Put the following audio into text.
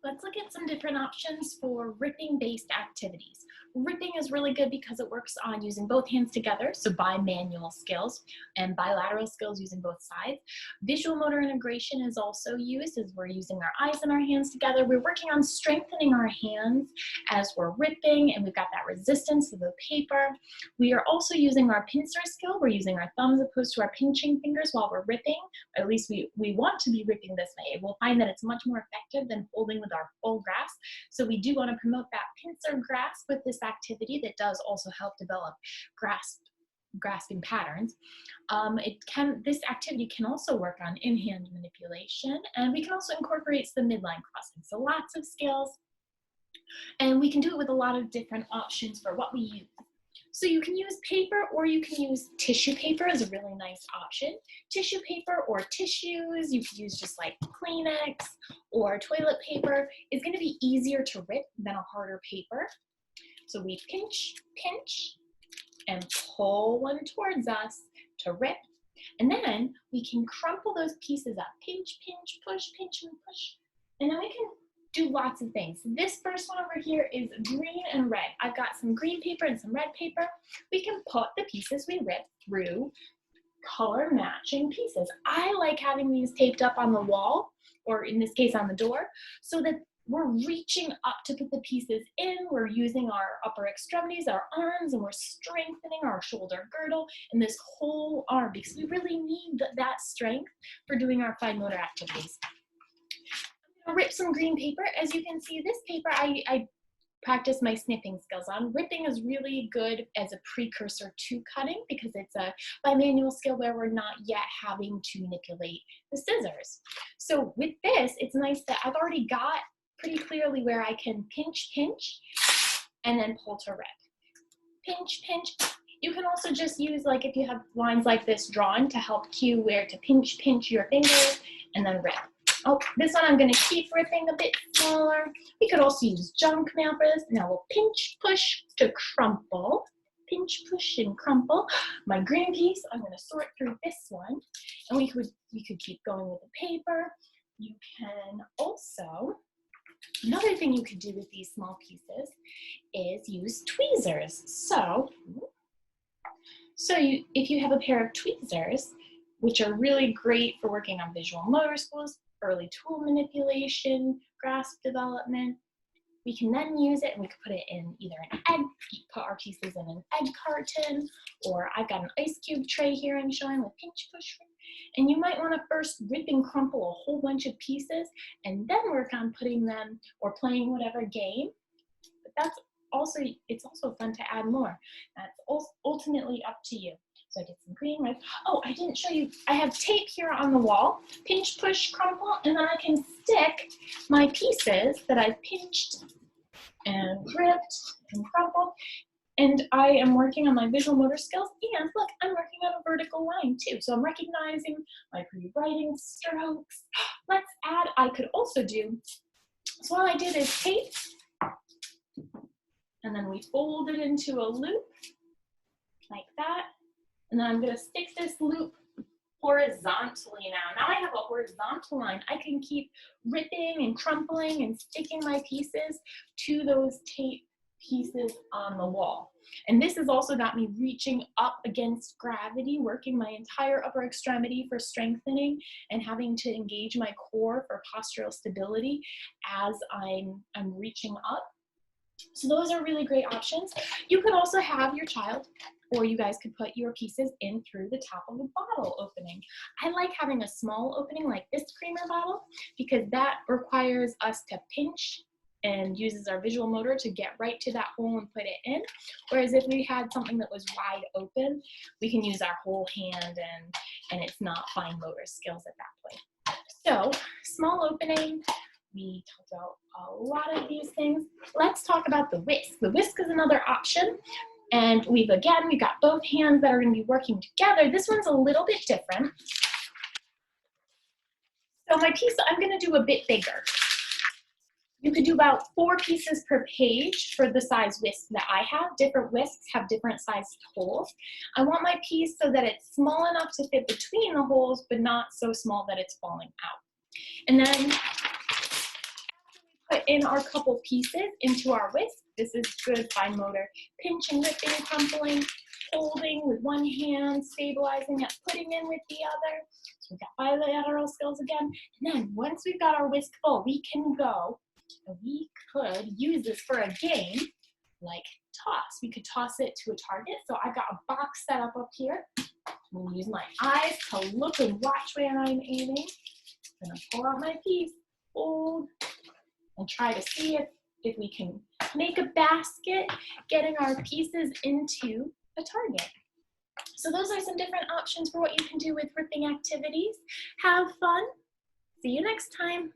Let's look at some different options for ripping-based activities. Ripping is really good because it works on using both hands together, so bimanual skills, and bilateral skills using both sides. Visual motor integration is also used as we're using our eyes and our hands together. We're working on strengthening our hands as we're ripping, and we've got that resistance to the paper. We are also using our pincer skill. We're using our thumbs opposed to our pinching fingers while we're ripping. At least we want to be ripping this way. We'll find that it's much more effective than holding with our full grasp. So we do want to promote that pincer grasp with this activity that does also help develop grasping patterns. This activity can also work on in-hand manipulation, and we can also incorporate some midline crossing. So lots of skills, and we can do it with a lot of different options for what we use. So you can use paper or you can use tissue paper as a really nice option. Tissue paper or tissues, you could use just like Kleenex or toilet paper, is going to be easier to rip than a harder paper. So we pinch, and pull one towards us to rip. And then we can crumple those pieces up. Pinch, push, and push. And then we can do lots of things. This first one over here is green and red. I've got some green paper and some red paper. We can put the pieces we rip through color matching pieces. I like having these taped up on the wall, or in this case on the door, so that we're reaching up to put the pieces in. We're using our upper extremities, our arms, and we're strengthening our shoulder girdle and this whole arm because we really need that strength for doing our fine motor activities. I'm gonna rip some green paper. As you can see, this paper I practice my snipping skills on. Ripping is really good as a precursor to cutting because it's a bimanual skill where we're not yet having to manipulate the scissors. So with this, it's nice that I've already got pretty clearly where I can pinch, and then pull to rip. Pinch. You can also just use, like if you have lines like this drawn to help cue where to pinch your fingers and then rip. Oh, this one I'm going to keep ripping a bit smaller. We could also use junk mail for this. Now we'll pinch, push to crumple. Pinch, push, and crumple. My green piece, I'm going to sort through this one. And we could keep going with the paper. You can also, another thing you could do with these small pieces is use tweezers. So if you have a pair of tweezers, which are really great for working on visual motor skills, early tool manipulation, grasp development, we can then use it and we could put it in either an egg, put our pieces in an egg carton, or I've got an ice cube tray here I'm showing with pinch, push, rip. And you might want to first rip and crumple a whole bunch of pieces and then work on putting them or playing whatever game. But it's also fun to add more. That's ultimately up to you. So I did some green, red. Oh, I didn't show you. I have tape here on the wall. Pinch, push, crumple, and then I can stick my pieces that I've pinched and ripped and crumpled. And I am working on my visual motor skills. And look, I'm working on a vertical line too. So I'm recognizing my pre-writing strokes. Let's add, I could also do, so all I did is tape, and then we fold it into a loop like that. And then I'm going to stick this loop horizontally now. Now I have a horizontal line. I can keep ripping and crumpling and sticking my pieces to those tape pieces on the wall. And this has also got me reaching up against gravity, working my entire upper extremity for strengthening and having to engage my core for postural stability as I'm reaching up. So those are really great options. You could also have your child, or you guys could put your pieces in through the top of a bottle opening. I like having a small opening like this creamer bottle because that requires us to pinch and uses our visual motor to get right to that hole and put it in. Whereas if we had something that was wide open, we can use our whole hand and it's not fine motor skills at that point. So small opening. We talked about a lot of these things. Let's talk about the whisk. The whisk is another option. And we've got both hands that are going to be working together. This one's a little bit different. So my piece, I'm going to do a bit bigger. You could do about 4 pieces per page for the size whisk that I have. Different whisks have different sized holes. I want my piece so that it's small enough to fit between the holes, but not so small that it's falling out. And then in our couple pieces into our whisk. This is good fine motor pinching, ripping, crumpling, holding with one hand, stabilizing it, putting in with the other. So we've got bilateral skills again. And then once we've got our whisk full, we can go, and we could use this for a game like toss. We could toss it to a target. So I've got a box set up here. I'm going to use my eyes to look and watch where I'm aiming. I'm going to pull out my piece, hold, and try to see if we can make a basket, getting our pieces into a target. So those are some different options for what you can do with ripping activities. Have fun. See you next time.